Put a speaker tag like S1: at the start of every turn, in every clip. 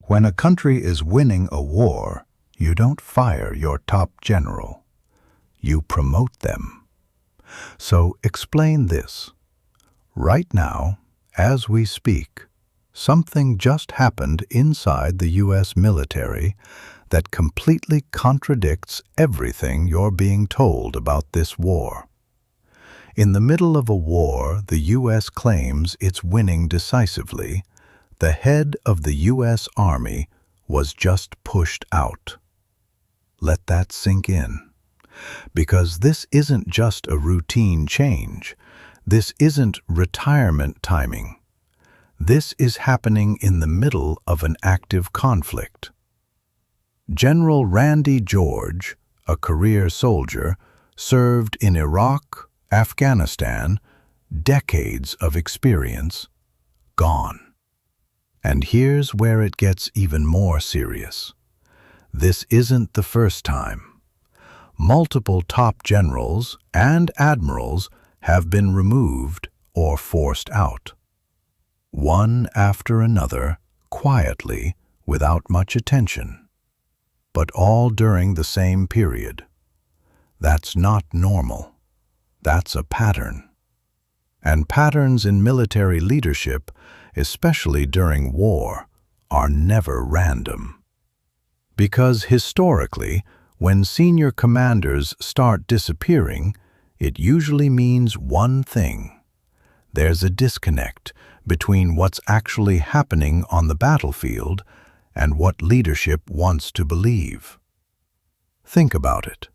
S1: When a country is winning a war, you don't fire your top general. You promote them. So explain this. Right now, as we speak, something just happened inside the U.S. military that completely contradicts everything you're being told about this war. In the middle of a war the U.S. claims it's winning decisively, the head of the U.S. Army was just pushed out. Let that sink in. Because this isn't just a routine change. This isn't retirement timing. This is happening in the middle of an active conflict. General Randy George, a career soldier, served in Iraq, Afghanistan, decades of experience, gone. And here's where it gets even more serious. This isn't the first time. Multiple top generals and admirals have been removed or forced out. One after another, quietly, without much attention. But all during the same period. That's not normal. That's a pattern. And patterns in military leadership, especially during war, are never random. Because historically, when senior commanders start disappearing, it usually means one thing. There's a disconnect between what's actually happening on the battlefield and what leadership wants to believe. Think about it.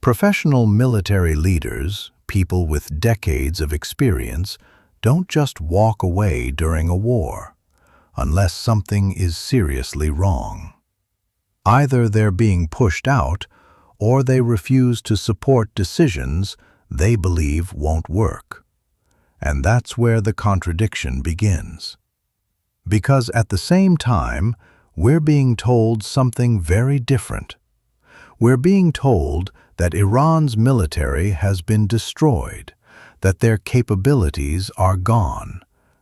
S1: Professional military leaders, people with decades of experience, don't just walk away during a war, unless something is seriously wrong. Either they're being pushed out, or they refuse to support decisions they believe won't work. And that's where the contradiction begins. Because at the same time, we're being told something very different. We're being told that Iran's military has been destroyed, that their capabilities are gone,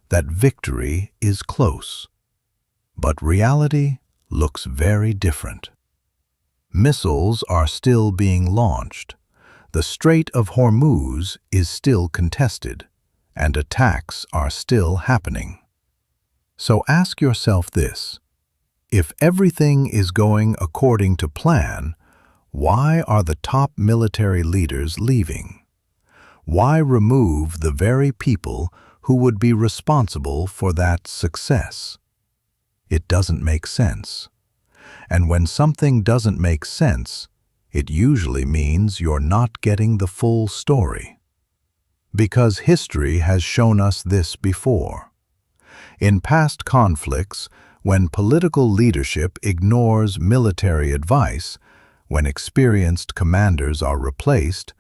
S1: that victory is close. But reality looks very different. Missiles are still being launched. The Strait of Hormuz is still contested, and attacks are still happening. So ask yourself this. If everything is going according to plan, why are the top military leaders leaving? Why remove the very people who would be responsible for that success? It doesn't make sense. And when something doesn't make sense, it usually means you're not getting the full story. Because history has shown us this before. In past conflicts, when political leadership ignores military advice, when experienced commanders are replaced,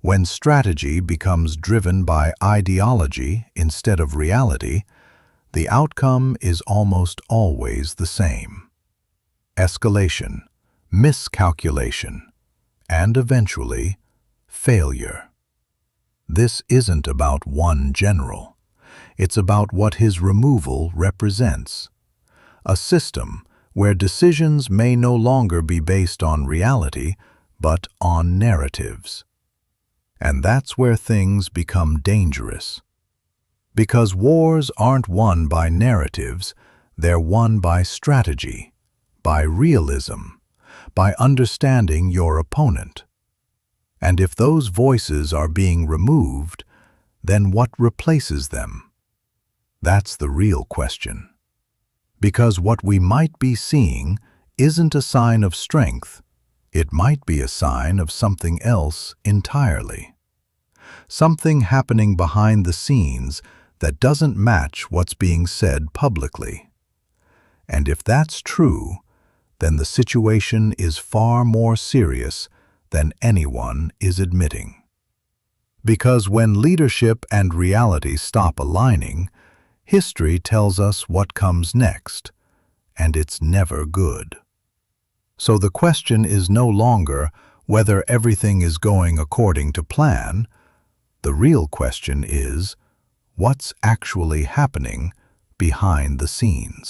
S1: when strategy becomes driven by ideology instead of reality, the outcome is almost always the same. Escalation, miscalculation, and eventually, failure. This isn't about one general. It's about what his removal represents. A system where decisions may no longer be based on reality, but on narratives. And that's where things become dangerous. Because wars aren't won by narratives, they're won by strategy, by realism, by understanding your opponent. And if those voices are being removed, then what replaces them? That's the real question. Because what we might be seeing isn't a sign of strength, it might be a sign of something else entirely. Something happening behind the scenes that doesn't match what's being said publicly. And if that's true, then the situation is far more serious than anyone is admitting. Because when leadership and reality stop aligning, history tells us what comes next, and it's never good. So the question is no longer whether everything is going according to plan. The real question is, what's actually happening behind the scenes?